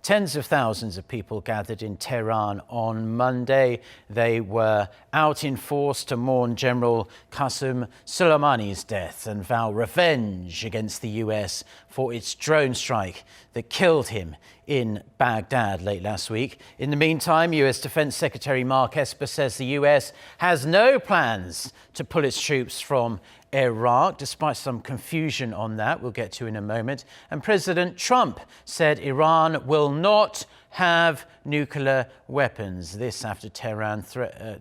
Tens of thousands of people gathered in Tehran on Monday. They were out in force to mourn General Qasem Soleimani's death and vow revenge against the US for its drone strike that killed him in Baghdad late last week. In the meantime, US Defense Secretary Mark Esper says the US has no plans to pull its troops from Iraq, despite some confusion on that we'll get to in a moment. And President Trump said Iran will not have nuclear weapons. This after Tehran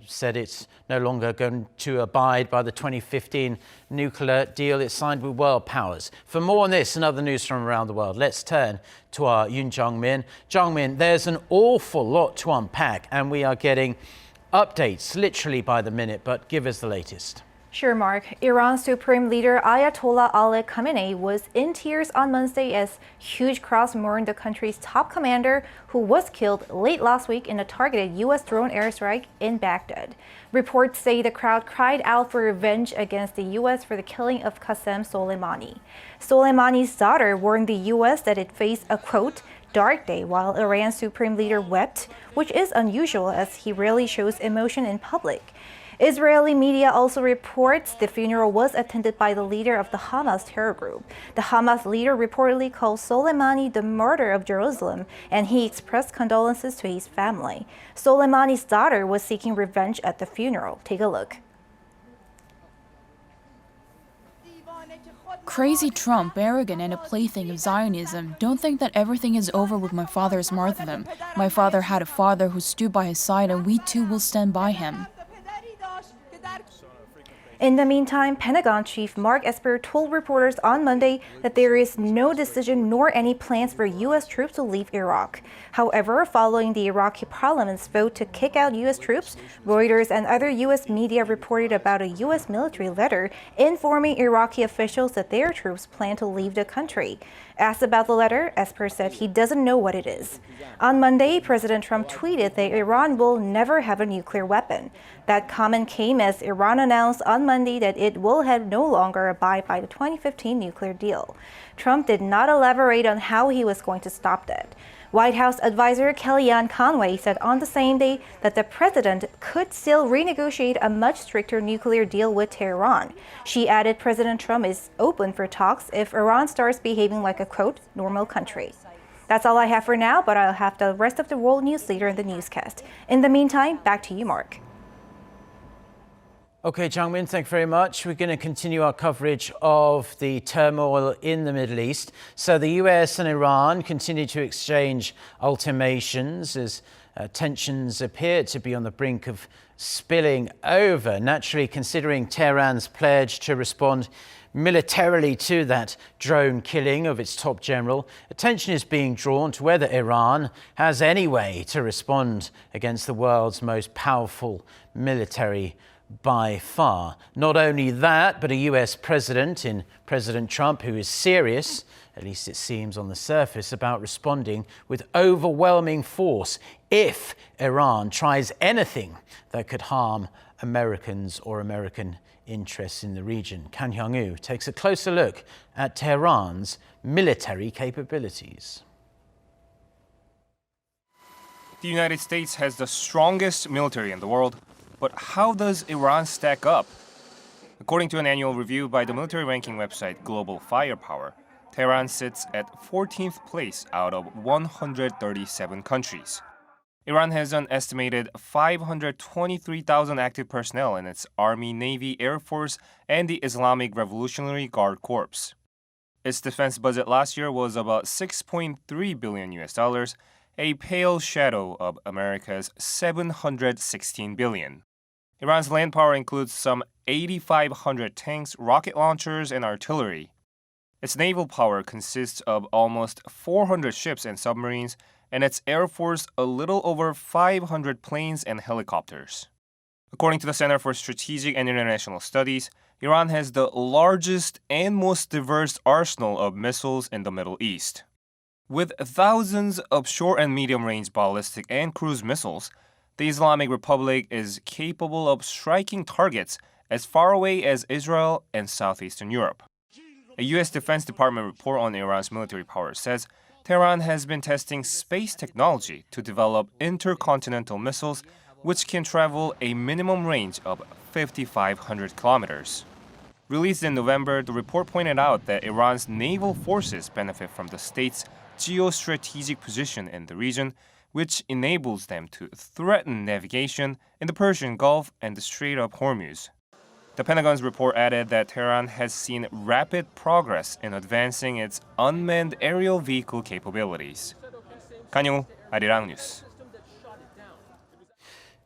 said it's no longer going to abide by the 2015 nuclear deal it signed with world powers. For more on this and other news from around the world, let's turn to our Yoon Jung-min. Jung-min, there's an awful lot to unpack, and we are getting updates literally by the minute, but give us the latest. Sure, Mark. Iran's Supreme Leader Ayatollah Ali Khamenei was in tears on Wednesday as huge crowds mourned the country's top commander, who was killed late last week in a targeted U.S. drone airstrike in Baghdad. Reports say the crowd cried out for revenge against the U.S. for the killing of Qasem Soleimani. Soleimani's daughter warned the U.S. that it faced a, quote, dark day, while Iran's Supreme Leader wept, which is unusual as he rarely shows emotion in public. Israeli media also reports the funeral was attended by the leader of the Hamas terror group. The Hamas leader reportedly called Soleimani the martyr of Jerusalem, and he expressed condolences to his family. Soleimani's daughter was seeking revenge at the funeral. Take a look. Crazy Trump, arrogant and a plaything of Zionism, don't think that everything is over with my father's martyrdom. My father had a father who stood by his side, and we too will stand by him. In the meantime, Pentagon Chief Mark Esper told reporters on Monday that there is no decision nor any plans for U.S. troops to leave Iraq. However, following the Iraqi parliament's vote to kick out U.S. troops, Reuters and other U.S. media reported about a U.S. military letter informing Iraqi officials that their troops plan to leave the country. Asked about the letter, Esper said he doesn't know what it is. On Monday, President Trump tweeted that Iran will never have a nuclear weapon. That comment came as Iran announced on Monday that it will have no longer abide by the 2015 nuclear deal. Trump did not elaborate on how he was going to stop that. White House advisor Kellyanne Conway said on the same day that the president could still renegotiate a much stricter nuclear deal with Tehran. She added President Trump is open for talks if Iran starts behaving like a, quote, normal country. That's all I have for now, but I'll have the rest of the world news later in the newscast. In the meantime, back to you, Mark. Okay, Jung-min, thank you very much. We're going to continue our coverage of the turmoil in the Middle East. So the US and Iran continue to exchange ultimatums as tensions appear to be on the brink of spilling over. Naturally, considering Tehran's pledge to respond militarily to that drone killing of its top general, attention is being drawn to whether Iran has any way to respond against the world's most powerful military by far. Not only that, but a US president in President Trump who is serious, at least it seems on the surface, about responding with overwhelming force if Iran tries anything that could harm Americans or American interests in the region. Kang Hyung-woo takes a closer look at Tehran's military capabilities. The United States has the strongest military in the world. But how does Iran stack up? According to an annual review by the military ranking website Global Firepower, Tehran sits at 14th place out of 137 countries. Iran has an estimated 523,000 active personnel in its Army, Navy, Air Force, and the Islamic Revolutionary Guard Corps. Its defense budget last year was about $6.3 billion, a pale shadow of America's $716 billion. Iran's land power includes some 8,500 tanks, rocket launchers, and artillery. Its naval power consists of almost 400 ships and submarines, and its air force a little over 500 planes and helicopters. According to the Center for Strategic and International Studies, Iran has the largest and most diverse arsenal of missiles in the Middle East. With thousands of short and medium-range ballistic and cruise missiles, the Islamic Republic is capable of striking targets as far away as Israel and southeastern Europe. A U.S. Defense Department report on Iran's military power says Tehran has been testing space technology to develop intercontinental missiles which can travel a minimum range of 5,500 kilometers. Released in November, the report pointed out that Iran's naval forces benefit from the state's geostrategic position in the region, which enables them to threaten navigation in the Persian Gulf and the Strait of Hormuz. The Pentagon's report added that Tehran has seen rapid progress in advancing its unmanned aerial vehicle capabilities. Kanyo, Arirang News.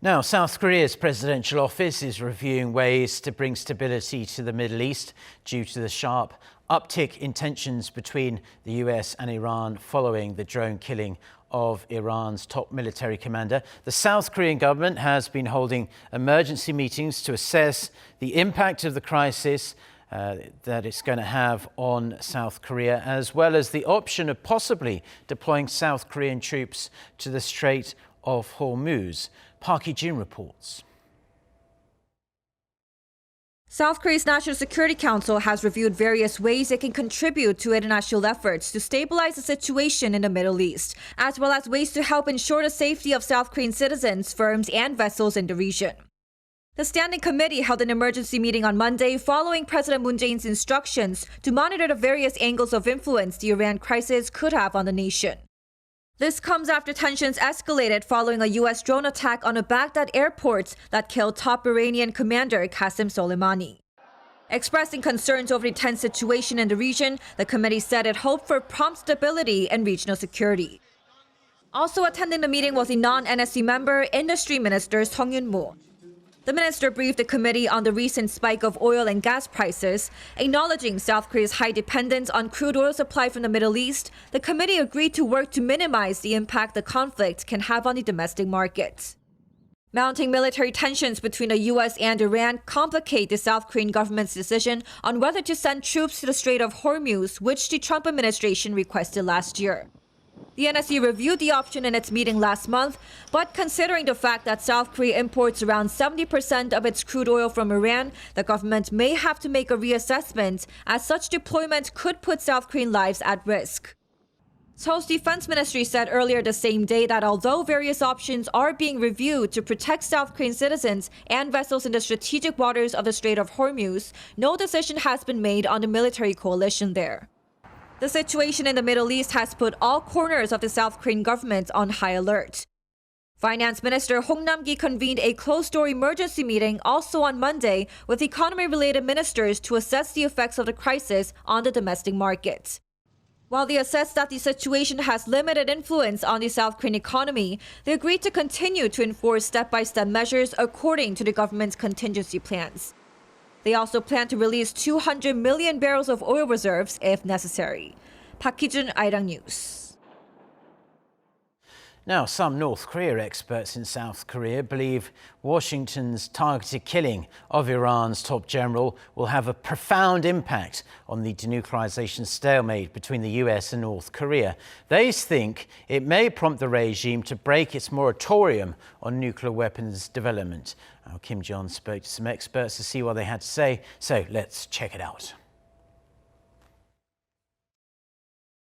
Now, South Korea's presidential office is reviewing ways to bring stability to the Middle East due to the sharp uptick in tensions between the US and Iran following the drone killing of Iran's top military commander. The South Korean government has been holding emergency meetings to assess the impact of the crisis that it's going to have on South Korea, as well as the option of possibly deploying South Korean troops to the Strait of Hormuz. Park Hee-jin reports. South Korea's National Security Council has reviewed various ways it can contribute to international efforts to stabilize the situation in the Middle East, as well as ways to help ensure the safety of South Korean citizens, firms, and vessels in the region. The Standing Committee held an emergency meeting on Monday following President Moon Jae-in's instructions to monitor the various angles of influence the Iran crisis could have on the nation. This comes after tensions escalated following a U.S. drone attack on a Baghdad airport that killed top Iranian commander Qasem Soleimani. Expressing concerns over the tense situation in the region, the committee said it hoped for prompt stability and regional security. Also attending the meeting was a non-NSC member, Industry Minister Song Yun-mo. The minister briefed the committee on the recent spike of oil and gas prices. Acknowledging South Korea's high dependence on crude oil supply from the Middle East, the committee agreed to work to minimize the impact the conflict can have on the domestic market. Mounting military tensions between the U.S. and Iran complicate the South Korean government's decision on whether to send troops to the Strait of Hormuz, which the Trump administration requested last year. The NSC reviewed the option in its meeting last month, but considering the fact that South Korea imports around 70% of its crude oil from Iran, the government may have to make a reassessment, as such deployment could put South Korean lives at risk. Seoul's defense ministry said earlier the same day that although various options are being reviewed to protect South Korean citizens and vessels in the strategic waters of the Strait of Hormuz, no decision has been made on the military coalition there. The situation in the Middle East has put all corners of the South Korean government on high alert. Finance Minister Hong Nam-gi convened a closed-door emergency meeting also on Monday with economy-related ministers to assess the effects of the crisis on the domestic market. While they assessed that the situation has limited influence on the South Korean economy, they agreed to continue to enforce step-by-step measures according to the government's contingency plans. They also plan to release 200 million barrels of oil reserves if necessary. Park Hee-jin, Arirang News. Now, some North Korea experts in South Korea believe Washington's targeted killing of Iran's top general will have a profound impact on the denuclearization stalemate between the US and North Korea. They think it may prompt the regime to break its moratorium on nuclear weapons development. Kim Jong spoke to some experts to see what they had to say, so let's check it out.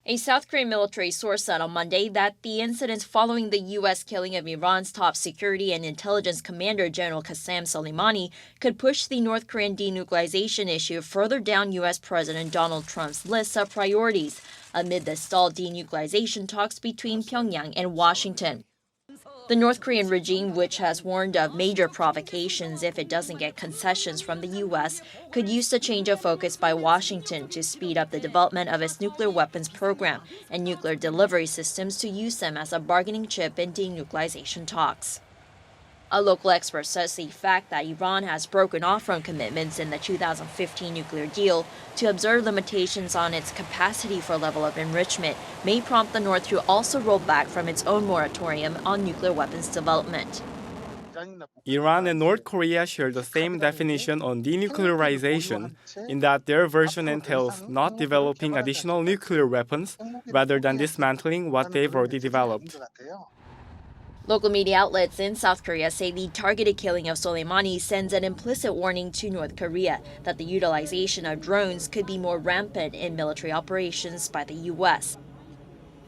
A South Korean military source said on Monday that the incidents following the U.S. killing of Iran's top security and intelligence commander General Qasem Soleimani could push the North Korean denuclearization issue further down U.S. President Donald Trump's list of priorities amid the stalled denuclearization talks between Pyongyang and Washington. The North Korean regime, which has warned of major provocations if it doesn't get concessions from the U.S., could use the change of focus by Washington to speed up the development of its nuclear weapons program and nuclear delivery systems to use them as a bargaining chip in denuclearization talks. A local expert says the fact that Iran has broken off from commitments in the 2015 nuclear deal to observe limitations on its capacity for level of enrichment may prompt the North to also roll back from its own moratorium on nuclear weapons development. Iran and North Korea share the same definition on denuclearization, in that their version entails not developing additional nuclear weapons rather than dismantling what they've already developed. Local media outlets in South Korea say the targeted killing of Soleimani sends an implicit warning to North Korea that the utilization of drones could be more rampant in military operations by the U.S.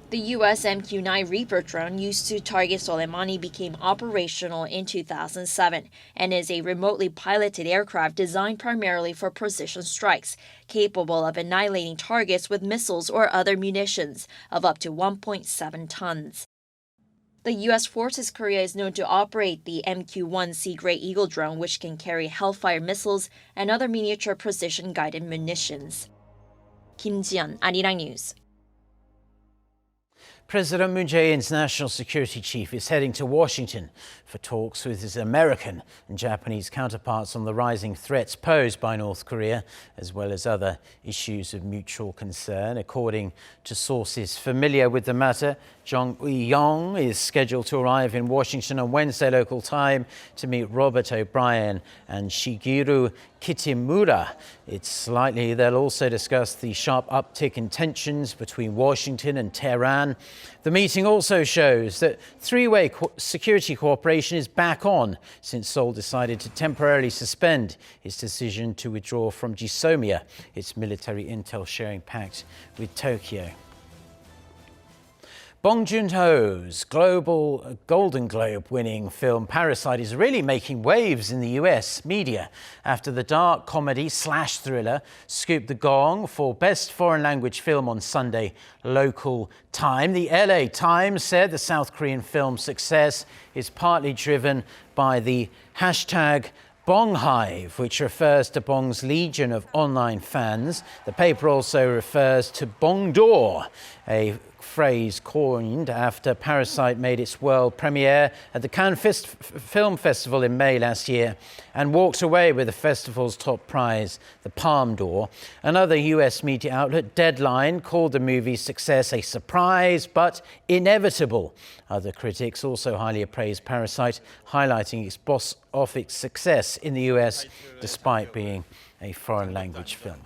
The US MQ-9 Reaper drone used to target Soleimani became operational in 2007 and is a remotely piloted aircraft designed primarily for precision strikes, capable of annihilating targets with missiles or other munitions of up to 1.7 tons. The U.S. Forces Korea is known to operate the MQ-1 Sea Gray Eagle drone, which can carry Hellfire missiles and other miniature precision-guided munitions. Kim Ji-yeon, Arirang News. President Moon Jae-in's national security chief is heading to Washington for talks with his American and Japanese counterparts on the rising threats posed by North Korea, as well as other issues of mutual concern. According to sources familiar with the matter, Jang Wooyoung is scheduled to arrive in Washington on Wednesday local time to meet Robert O'Brien and Shigeru Kitamura. It's likely they'll also discuss the sharp uptick in tensions between Washington and Tehran. The meeting also shows that three-way security cooperation is back on since Seoul decided to temporarily suspend its decision to withdraw from GSOMIA, its military intel sharing pact with Tokyo. Bong JoonHo's global Golden Globe winning film Parasite is really making waves in the US media after the dark comedy / thriller scooped the gong for Best Foreign Language Film on Sunday local time. The LA Times said the South Korean film's success is partly driven by the hashtag Bonghive, which refers to Bong's legion of online fans. The paper also refers to Bongdor, a phrase coined after Parasite made its world premiere at the Cannes Film Festival in May last year and walked away with the festival's top prize, the Palme d'Or. Another US media outlet, Deadline, called the movie's success a surprise but inevitable. Other critics also highly appraised Parasite, highlighting its box office success in the US despite being a foreign language film.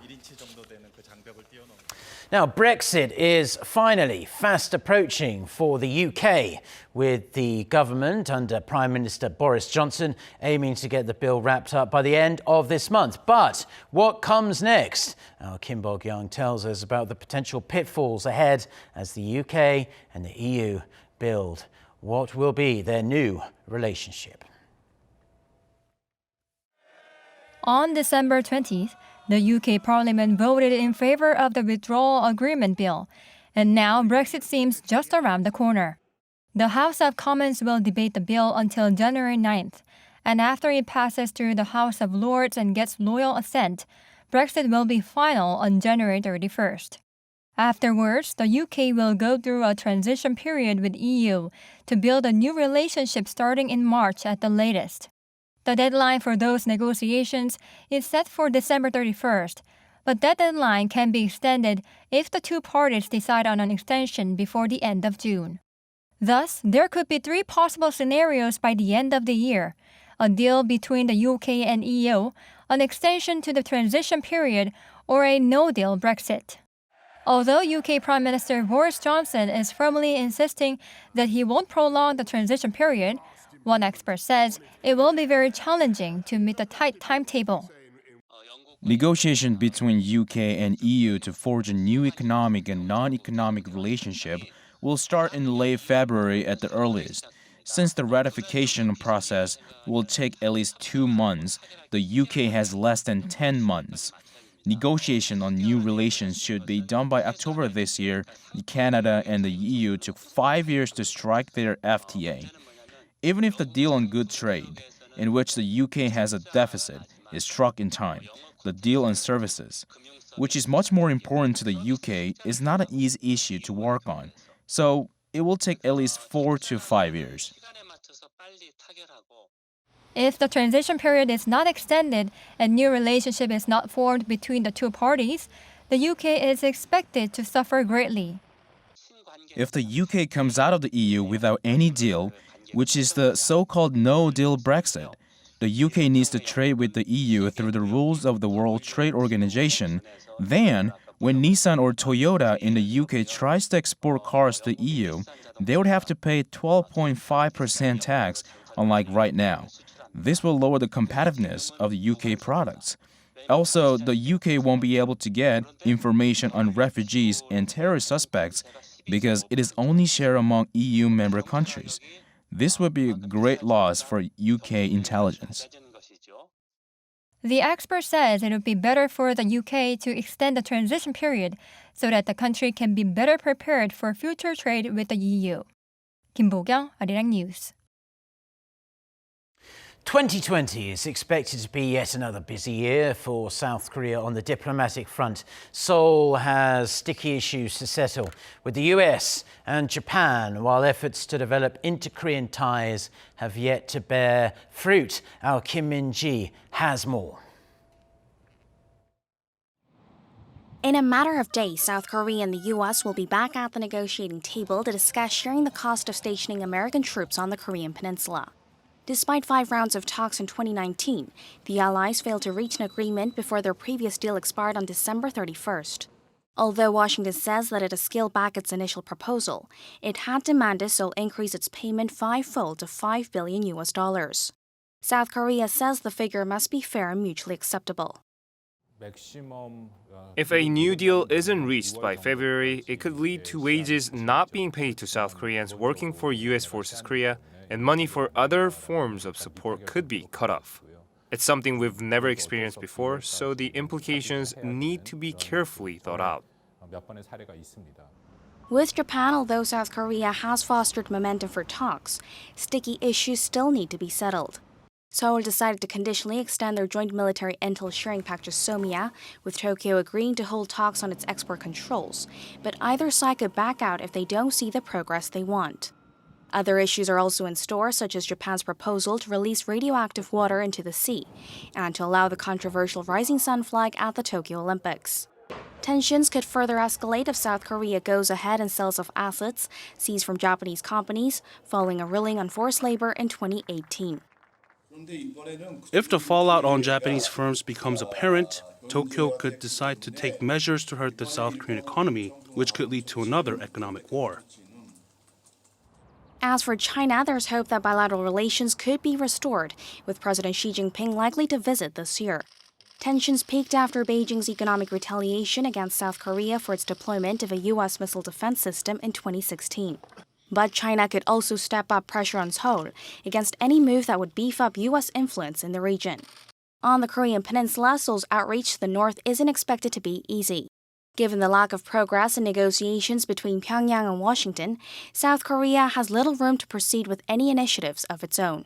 Now, Brexit is finally fast approaching for the UK, with the government under Prime Minister Boris Johnson aiming to get the bill wrapped up by the end of this month. But what comes next? Our Kim Bok-young tells us about the potential pitfalls ahead as the UK and the EU build what will be their new relationship. On December 20th, the UK Parliament voted in favour of the Withdrawal Agreement Bill, and now Brexit seems just around the corner. The House of Commons will debate the bill until January 9th, and after it passes through the House of Lords and gets loyal assent, Brexit will be final on January 31st. Afterwards, the UK will go through a transition period with EU to build a new relationship starting in March at the latest. The deadline for those negotiations is set for December 31st, but that deadline can be extended if the two parties decide on an extension before the end of June. Thus, there could be three possible scenarios by the end of the year: a deal between the UK and EU, an extension to the transition period, or a no-deal Brexit. Although UK Prime Minister Boris Johnson is firmly insisting that he won't prolong the transition period, one expert says it will be very challenging to meet the tight timetable. Negotiations between UK and EU to forge a new economic and non-economic relationship will start in late February at the earliest. Since the ratification process will take at least 2 months, the UK has less than 10 months. Negotiation on new relations should be done by October this year. Canada and the EU took 5 years to strike their FTA. Even if the deal on good trade, in which the UK has a deficit, is struck in time, the deal on services, which is much more important to the UK, is not an easy issue to work on. So it will take at least 4 to 5 years. If the transition period is not extended and new relationship is not formed between the two parties, the UK is expected to suffer greatly. If the UK comes out of the EU without any deal, which is the so-called no-deal Brexit, the UK needs to trade with the EU through the rules of the World Trade Organization. Then, when Nissan or Toyota in the UK tries to export cars to the EU, they would have to pay 12.5% tax, unlike right now. This will lower the competitiveness of the UK products. Also, the UK won't be able to get information on refugees and terrorist suspects because it is only shared among EU member countries. This would be a great loss for UK intelligence. The expert says it would be better for the UK to extend the transition period so that the country can be better prepared for future trade with the EU. Kim Bo-kyung, Arirang News. 2020 is expected to be yet another busy year for South Korea on the diplomatic front. Seoul has sticky issues to settle with the US and Japan, while efforts to develop inter-Korean ties have yet to bear fruit. Our Kim Min-ji has more. In a matter of days, South Korea and the U.S. will be back at the negotiating table to discuss sharing the cost of stationing American troops on the Korean peninsula. Despite 5 rounds of talks in 2019, the allies failed to reach an agreement before their previous deal expired on December 31st. Although Washington says that it has scaled back its initial proposal, it had demanded Seoul increase its payment 5-fold to $5 billion US. South Korea says the figure must be fair and mutually acceptable. If a new deal isn't reached by February, it could lead to wages not being paid to South Koreans working for U.S. Forces Korea, and money for other forms of support could be cut off. It's something we've never experienced before, so the implications need to be carefully thought out. With Japan, although South Korea has fostered momentum for talks, sticky issues still need to be settled. Seoul decided to conditionally extend their joint military int'l sharing pact to SOMIA, with Tokyo agreeing to hold talks on its export controls, but either side could back out if they don't see the progress they want. Other issues are also in store, such as Japan's proposal to release radioactive water into the sea and to allow the controversial rising sun flag at the Tokyo Olympics. Tensions could further escalate if South Korea goes ahead and sells off assets seized from Japanese companies following a ruling on forced labor in 2018. If the fallout on Japanese firms becomes apparent, Tokyo could decide to take measures to hurt the South Korean economy, which could lead to another economic war. As for China, there's hope that bilateral relations could be restored, with President Xi Jinping likely to visit this year. Tensions peaked after Beijing's economic retaliation against South Korea for its deployment of a U.S. missile defense system in 2016. But China could also step up pressure on Seoul against any move that would beef up U.S. influence in the region. On the Korean peninsula, Seoul's outreach to the north isn't expected to be easy. Given the lack of progress in negotiations between Pyongyang and Washington, South Korea has little room to proceed with any initiatives of its own.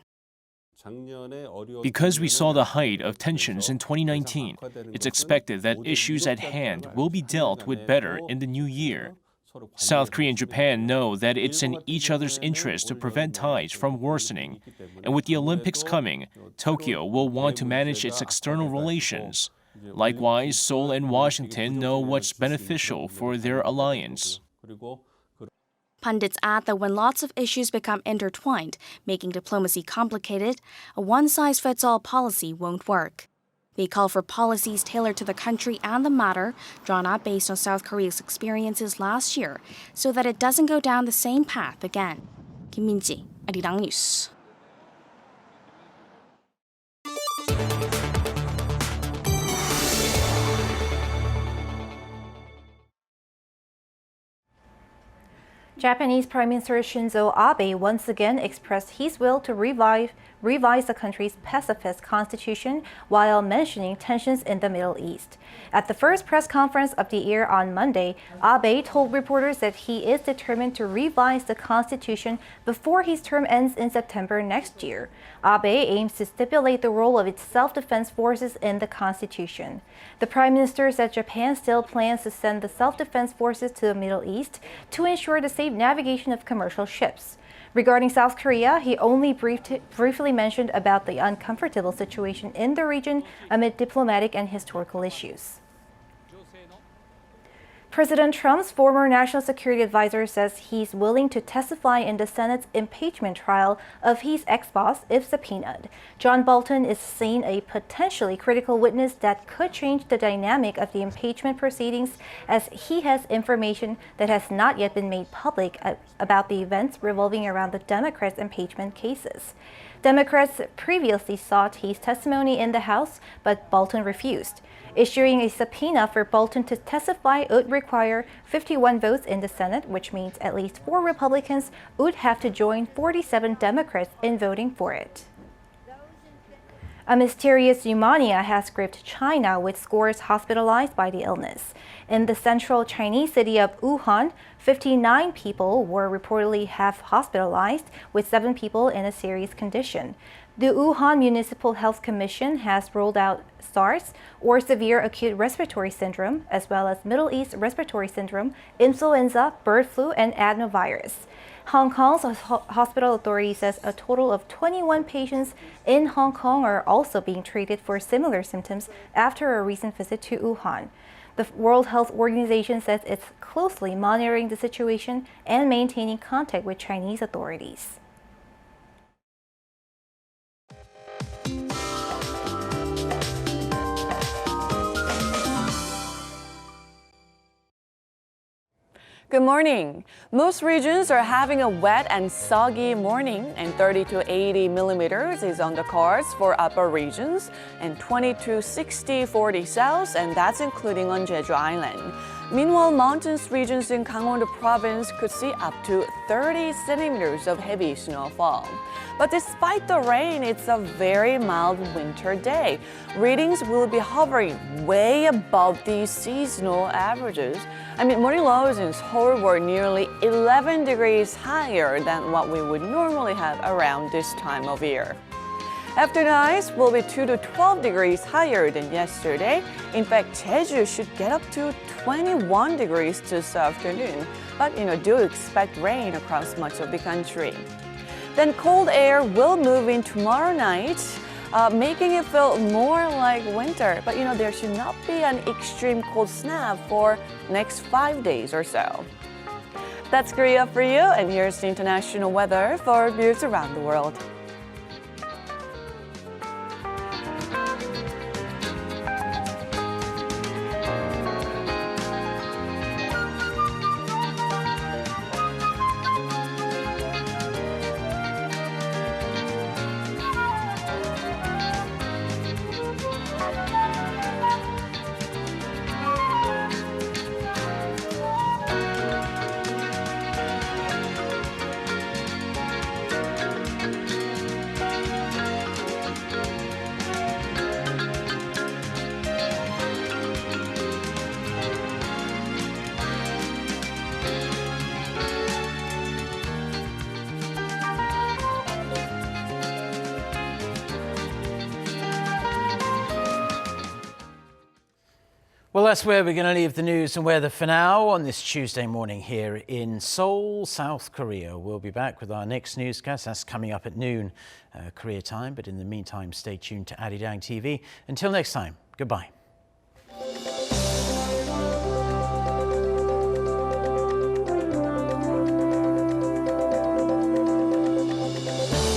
Because we saw the height of tensions in 2019, it's expected that issues at hand will be dealt with better in the new year. South Korea and Japan know that it's in each other's interest to prevent ties from worsening. And with the Olympics coming, Tokyo will want to manage its external relations. Likewise, Seoul and Washington know what's beneficial for their alliance. Pundits add that when lots of issues become intertwined, making diplomacy complicated, a one-size-fits-all policy won't work. They call for policies tailored to the country and the matter, drawn up based on South Korea's experiences last year, so that it doesn't go down the same path again. Kim Min-ji, Arirang News. Japanese Prime Minister Shinzo Abe once again expressed his will to revise the country's pacifist constitution while mentioning tensions in the Middle East. At the first press conference of the year on Monday, Abe told reporters that he is determined to revise the constitution before his term ends in September next year. Abe aims to stipulate the role of its self-defense forces in the constitution. The Prime Minister said Japan still plans to send the self-defense forces to the Middle East to ensure the safe navigation of commercial ships. Regarding South Korea, he only briefly mentioned about the uncomfortable situation in the region amid diplomatic and historical issues. President Trump's former national security advisor says he's willing to testify in the Senate's impeachment trial of his ex-boss if subpoenaed. John Bolton is seen a potentially critical witness that could change the dynamic of the impeachment proceedings, as he has information that has not yet been made public about the events revolving around the Democrats' impeachment cases. Democrats previously sought his testimony in the House, but Bolton refused. Issuing a subpoena for Bolton to testify would require require 51 votes in the Senate, which means at least 4 Republicans would have to join 47 Democrats in voting for it. A mysterious pneumonia has gripped China, with scores hospitalized by the illness. In the central Chinese city of Wuhan, 59 people were reportedly hospitalized, with 7 people in a serious condition. The Wuhan Municipal Health Commission has ruled out SARS, or severe acute respiratory syndrome, as well as Middle East respiratory syndrome, influenza, bird flu, and adenovirus. Hong Kong's hospital authority says a total of 21 patients in Hong Kong are also being treated for similar symptoms after a recent visit to Wuhan. The World Health Organization says it's closely monitoring the situation and maintaining contact with Chinese authorities. Good morning. Most regions are having a wet and soggy morning, and 30 to 80 millimeters is on the cards for upper regions, and 20 to 60 for the south, and that's including on Jeju Island. Meanwhile, mountainous regions in Gangwon province could see up to 30 centimeters of heavy snowfall. But despite the rain, it's a very mild winter day. Readings will be hovering way above the seasonal averages. Morning lows in Seoul were nearly 11 degrees higher than what we would normally have around this time of year. Afternoons will be 2 to 12 degrees higher than yesterday. In fact, Jeju should get up to 21 degrees this afternoon. But do expect rain across much of the country. Then cold air will move in tomorrow night, making it feel more like winter. But there should not be an extreme cold snap for next 5 days or so. That's Korea for you, and here's the international weather for viewers around the world. Well, that's where we're going to leave the news and weather for now on this Tuesday morning here in Seoul, South Korea. We'll be back with our next newscast. That's coming up at noon Korea time. But in the meantime, stay tuned to Arirang TV. Until next time, goodbye.